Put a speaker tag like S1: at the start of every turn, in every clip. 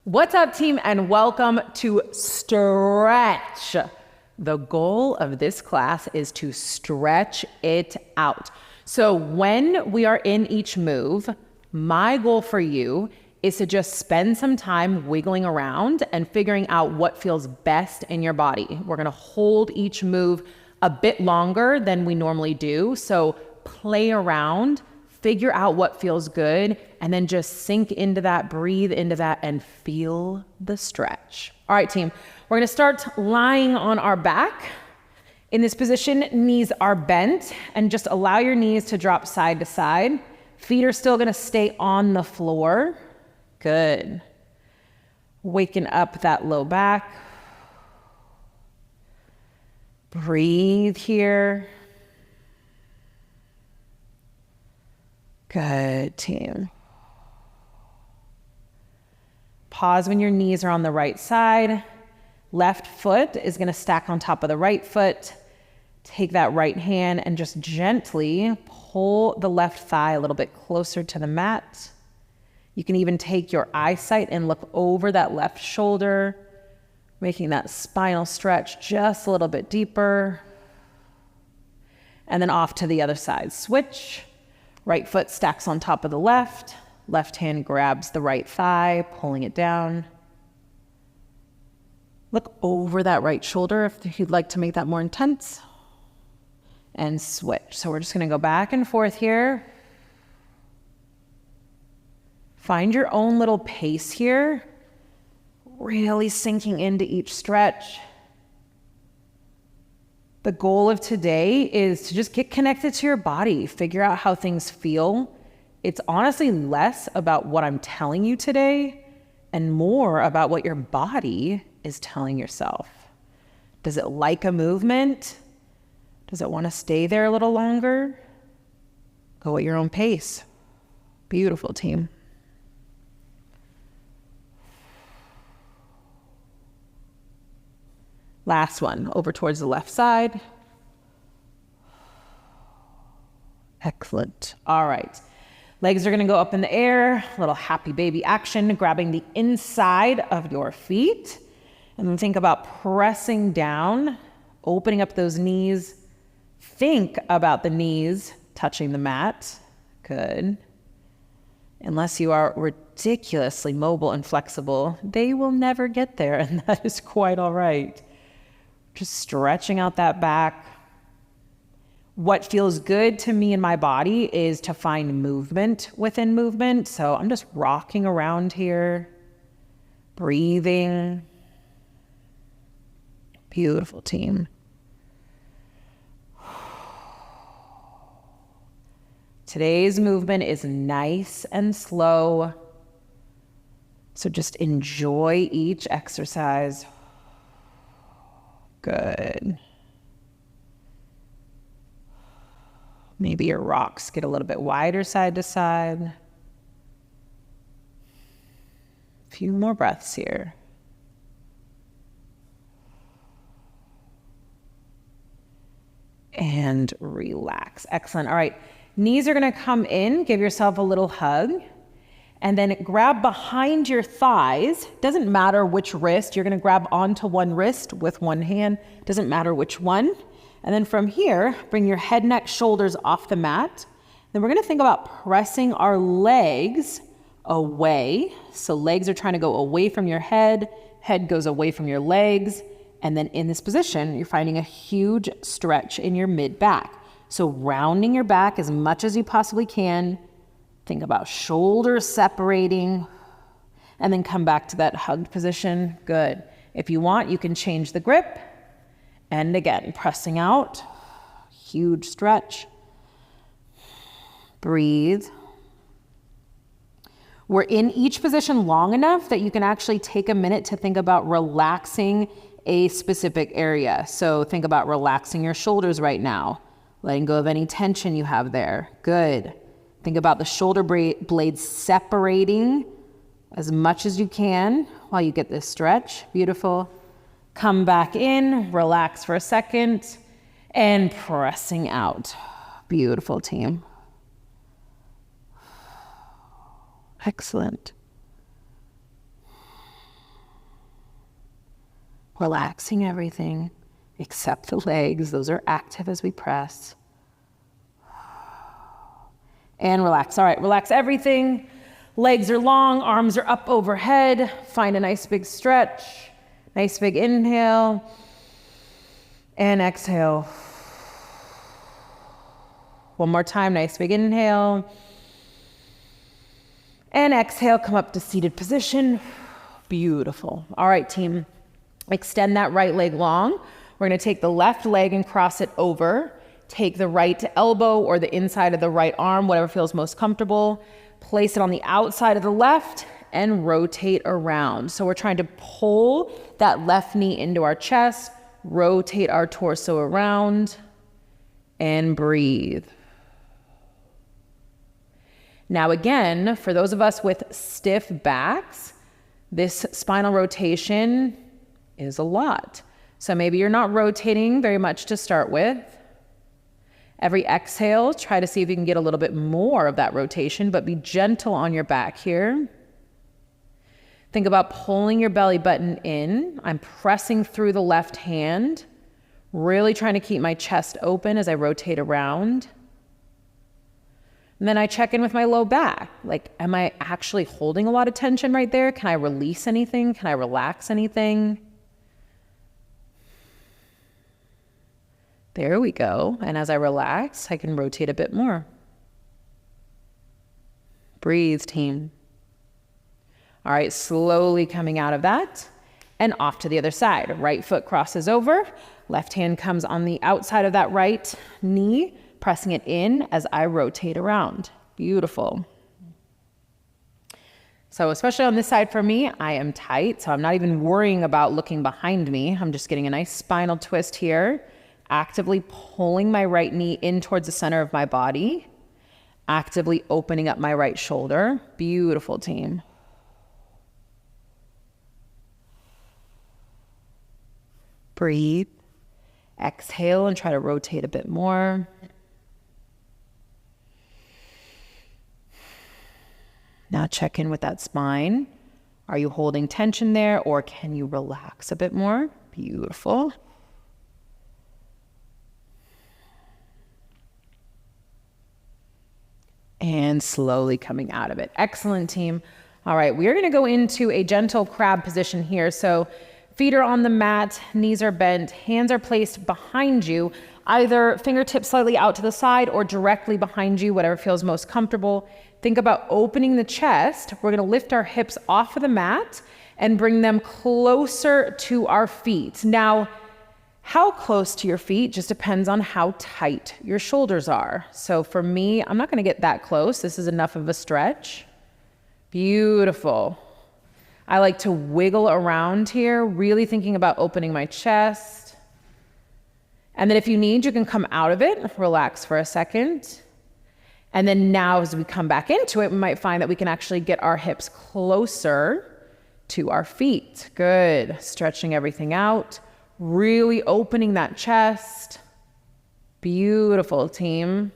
S1: What's up, team, and welcome to Stretch. The goal of this class is to stretch it out. So when we are in each move, my goal for you is to just spend some time wiggling around and figuring out what feels best in your body. We're gonna hold each move a bit longer than we normally do. So play around, figure out what feels good, and then just sink into that, breathe into that, and feel the stretch. All right, team, we're gonna start lying on our back. In this position, knees are bent, and just allow your knees to drop side to side. Feet are still gonna stay on the floor. Good. Waking up that low back. Breathe here. Good, team. Pause when your knees are on the right side. Left foot is gonna stack on top of the right foot. Take that right hand and just gently pull the left thigh a little bit closer to the mat. You can even take your eyesight and look over that left shoulder, making that spinal stretch just a little bit deeper. And then off to the other side. Switch. Right foot stacks on top of the left. Left hand grabs the right thigh, pulling it down. Look over that right shoulder if you'd like to make that more intense. And switch. So we're just gonna go back and forth here. Find your own little pace here. Really sinking into each stretch. The goal of today is to just get connected to your body, figure out how things feel. It's honestly less about what I'm telling you today and more about what your body is telling yourself. Does it like a movement? Does it want to stay there a little longer? Go at your own pace. Beautiful, team. Last one, over towards the left side. Excellent. All right. Legs are gonna go up in the air, little happy baby action, grabbing the inside of your feet. And then think about pressing down, opening up those knees. Think about the knees touching the mat. Good. Unless you are ridiculously mobile and flexible, they will never get there, and that is quite all right. Just stretching out that back. What feels good to me in my body is to find movement within movement. So I'm just rocking around here, breathing. Beautiful, team. Today's movement is nice and slow. So just enjoy each exercise. Good. Maybe your rocks get a little bit wider side to side. A few more breaths here. And relax. Excellent. All right. Knees are going to come in. Give yourself a little hug. And then grab behind your thighs. Doesn't matter which wrist. You're going to grab onto one wrist with one hand. Doesn't matter which one. And then from here, bring your head, neck, shoulders off the mat. Then we're going to think about pressing our legs away. So legs are trying to go away from your head. Head goes away from your legs. And then in this position, you're finding a huge stretch in your mid back. So rounding your back as much as you possibly can. Think about shoulders separating, and then come back to that hugged position. Good. If you want, you can change the grip. And again, pressing out. Huge stretch. Breathe. We're in each position long enough that you can actually take a minute to think about relaxing a specific area. So think about relaxing your shoulders right now, letting go of any tension you have there. Good. Think about the shoulder blades separating as much as you can while you get this stretch. Beautiful. Come back in, relax for a second, and pressing out. Beautiful, team. Excellent. Relaxing everything except the legs. Those are active as we press. And relax. All right, relax everything. Legs are long, arms are up overhead. Find a nice big stretch. Nice big inhale. And exhale. One more time, nice big inhale. And exhale, come up to seated position. Beautiful. All right, team. Extend that right leg long. We're gonna take the left leg and cross it over. Take the right elbow or the inside of the right arm, whatever feels most comfortable. Place it on the outside of the left and rotate around. So we're trying to pull that left knee into our chest, rotate our torso around, and breathe. Now again, for those of us with stiff backs, this spinal rotation is a lot. So maybe you're not rotating very much to start with. Every exhale, try to see if you can get a little bit more of that rotation, but be gentle on your back here. Think about pulling your belly button in. I'm pressing through the left hand, really trying to keep my chest open as I rotate around. And then I check in with my low back. Like, am I actually holding a lot of tension right there? Can I release anything? Can I relax anything? There we go. And as I relax, I can rotate a bit more. Breathe, team. All right, slowly coming out of that and off to the other side. Right foot crosses over. Left hand comes on the outside of that right knee, pressing it in as I rotate around. Beautiful. So especially on this side for me, I am tight, so I'm not even worrying about looking behind me. I'm just getting a nice spinal twist here, actively pulling my right knee in towards the center of my body, actively opening up my right shoulder. Beautiful, team. Breathe. Exhale and try to rotate a bit more. Now check in with that spine. Are you holding tension there, or can you relax a bit more? Beautiful. And slowly coming out of it. Excellent, team. All right, we are going to go into a gentle crab position here. So feet are on the mat, knees are bent, hands are placed behind you, either fingertips slightly out to the side or directly behind you, whatever feels most comfortable. Think about opening the chest. We're going to lift our hips off of the mat and bring them closer to our feet. Now, how close to your feet just depends on how tight your shoulders are. So for me, I'm not going to get that close. This is enough of a stretch. Beautiful. I like to wiggle around here, really thinking about opening my chest. And then if you need, you can come out of it, relax for a second. And then now as we come back into it, we might find that we can actually get our hips closer to our feet. Good. Stretching everything out, really opening that chest. Beautiful, team.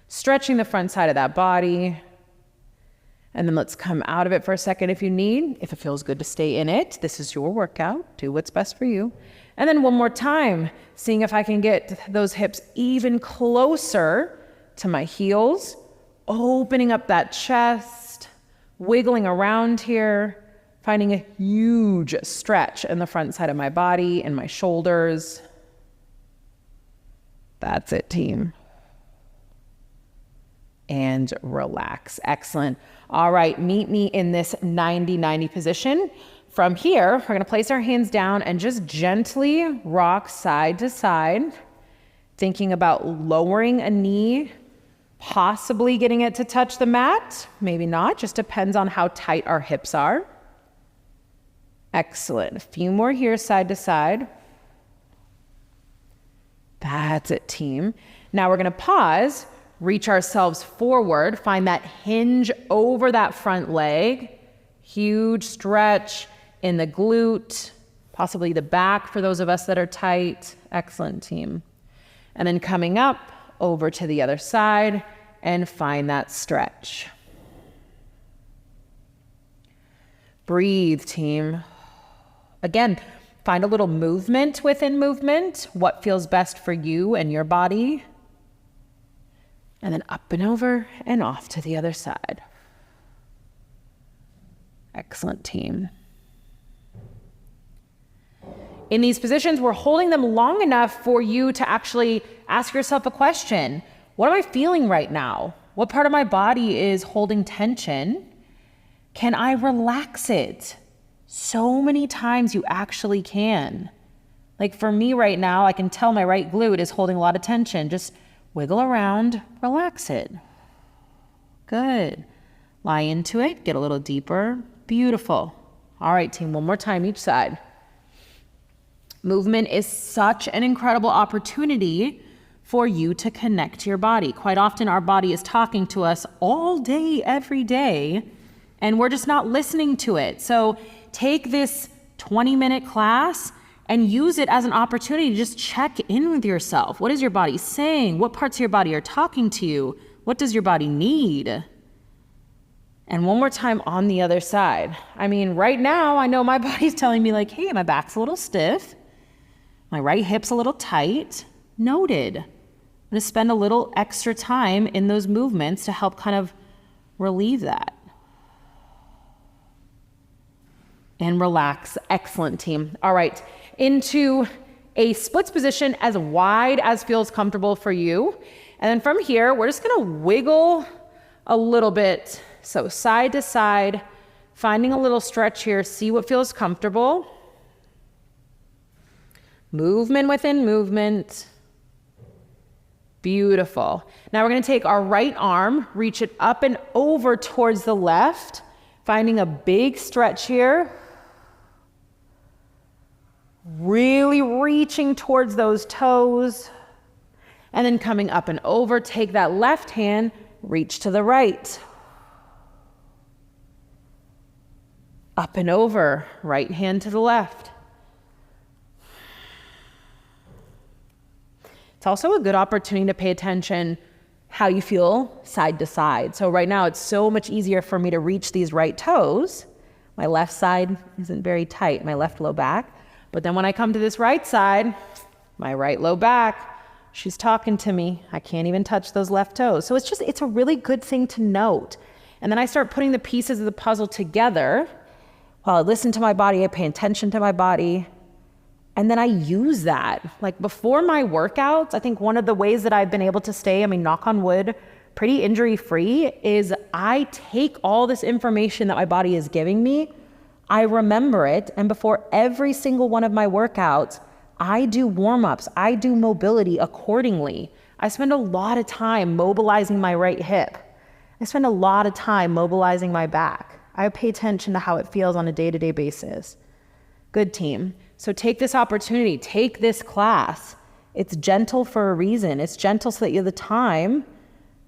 S1: Stretching the front side of that body. And then let's come out of it for a second if you need. If it feels good to stay in it, this is your workout. Do what's best for you. And then one more time, seeing if I can get those hips even closer to my heels, opening up that chest, wiggling around here, finding a huge stretch in the front side of my body and my shoulders. That's it, team. And relax. Excellent. All right, meet me in this 90-90 position. From here, we're going to place our hands down and just gently rock side to side, thinking about lowering a knee, possibly getting it to touch the mat. Maybe not, just depends on how tight our hips are. Excellent. A few more here, side to side. That's it, team. Now we're going to pause, reach ourselves forward, find that hinge over that front leg. Huge stretch in the glute, possibly the back for those of us that are tight. Excellent, team. And then coming up over to the other side and find that stretch. Breathe, team. Again, Find a little movement within movement. What feels best for you and your body. And then up and over and off to the other side. Excellent, team. In these positions, we're holding them long enough for you to actually ask yourself a question. What am I feeling right now? What part of my body is holding tension? Can I relax it? So many times you actually can. Like for me right now, I can tell my right glute is holding a lot of tension. Just wiggle around, relax it. Good. Lie into it, get a little deeper. Beautiful. All right, team, one more time each side. Movement is such an incredible opportunity for you to connect to your body. Quite often our body is talking to us all day, every day, and we're just not listening to it. So take this 20-minute class and use it as an opportunity to just check in with yourself. What is your body saying? What parts of your body are talking to you? What does your body need? And one more time on the other side. I mean, right now, I know my body's telling me like, hey, my back's a little stiff. My right hip's a little tight. Noted. I'm gonna spend a little extra time in those movements to help kind of relieve that. And relax. Excellent, team. All right, into a splits position as wide as feels comfortable for you. And then from here, we're just gonna wiggle a little bit. So side to side, finding a little stretch here, see what feels comfortable. Movement within movement. Beautiful. Now we're gonna take our right arm, reach it up and over towards the left, finding a big stretch here. Really reaching towards those toes. And then coming up and over, take that left hand, reach to the right. Up and over, right hand to the left. It's also a good opportunity to pay attention how you feel side to side. So right now it's so much easier for me to reach these right toes. My left side isn't very tight, my left low back. But then when I come to this right side, my right low back, she's talking to me. I can't even touch those left toes. So it's a really good thing to note. And then I start putting the pieces of the puzzle together. While I listen to my body, I pay attention to my body. And then I use that. Like before my workouts, I think one of the ways that I've been able to stay, knock on wood, pretty injury free is I take all this information that my body is giving me, I remember it, and before every single one of my workouts, I do warm-ups, I do mobility accordingly. I spend a lot of time mobilizing my right hip. I spend a lot of time mobilizing my back. I pay attention to how it feels on a day-to-day basis. Good, team. So take this opportunity, take this class. It's gentle for a reason. It's gentle so that you have the time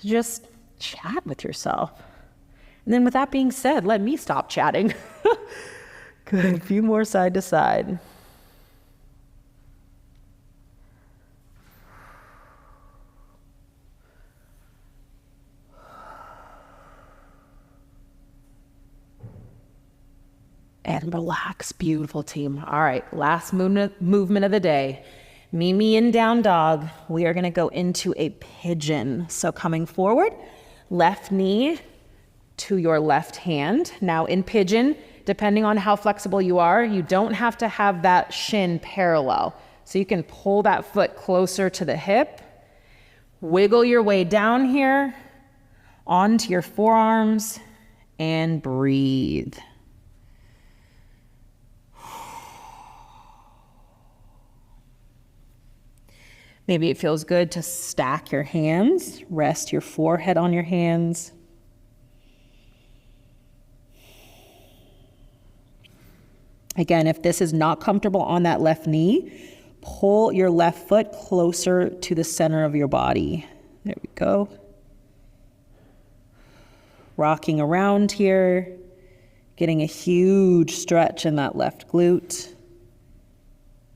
S1: to just chat with yourself. And then with that being said, let me stop chatting. Good, a few more side to side. And relax, beautiful team. All right, last movement of the day. Mimi in down dog. We are gonna go into a pigeon. So coming forward, left knee to your left hand. Now in pigeon, depending on how flexible you are, you don't have to have that shin parallel. So you can pull that foot closer to the hip, wiggle your way down here, onto your forearms, and breathe. Maybe it feels good to stack your hands, rest your forehead on your hands. Again, if this is not comfortable on that left knee, pull your left foot closer to the center of your body. There we go. Rocking around here, getting a huge stretch in that left glute.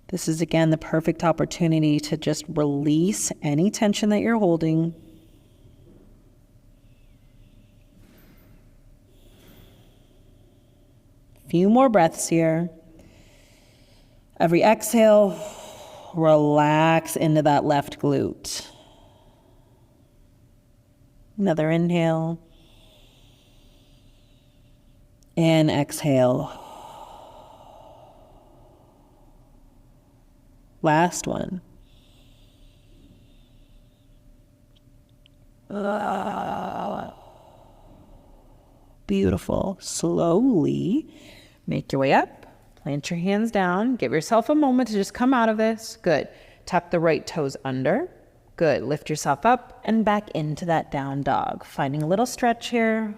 S1: This is, again, the perfect opportunity to just release any tension that you're holding. Few more breaths here.
S2: Every exhale, relax into that left glute. Another inhale. And exhale. Last one. Beautiful. Slowly make your way up. Plant your hands down. Give yourself a moment to just come out of this. Good. Tuck the right toes under. Good. Lift yourself up and back into that down dog. Finding a little stretch here.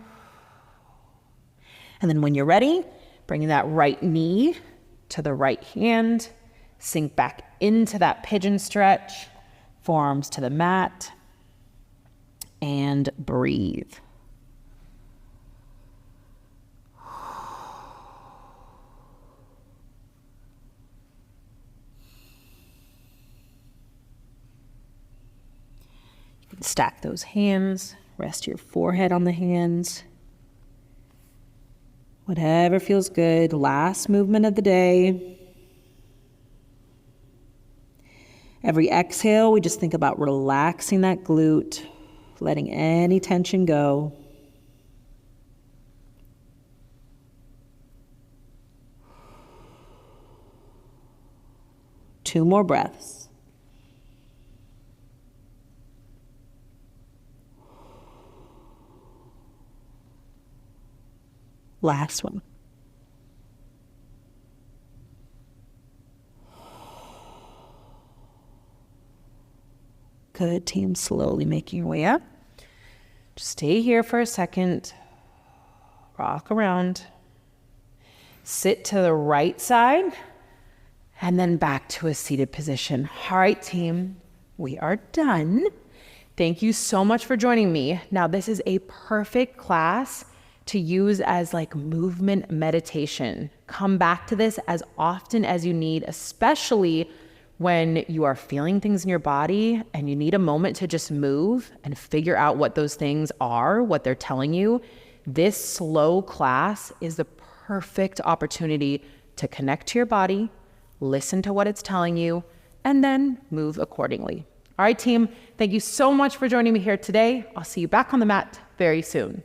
S2: And then when you're ready, bringing that right knee to the right hand. Sink back into that pigeon stretch. Forearms to the mat. And breathe. You can stack those hands, rest your forehead on the hands. Whatever feels good. Last movement of the day. Every exhale, we just think about relaxing that glute, letting any tension go. Two more breaths. Last one. Good, team. Slowly making your way up. Just stay here for a second. Rock around. Sit to the right side and then back to a seated position. All right, team, we are done. Thank you so much for joining me. Now, this is a perfect class to use as like movement meditation. Come back to this as often as you need, especially when you are feeling things in your body and you need a moment to just move and figure out what those things are, what they're telling you. This slow class is the perfect opportunity to connect to your body, listen to what it's telling you, and then move accordingly. All right, team, thank you so much for joining me here today. I'll see you back on the mat very soon.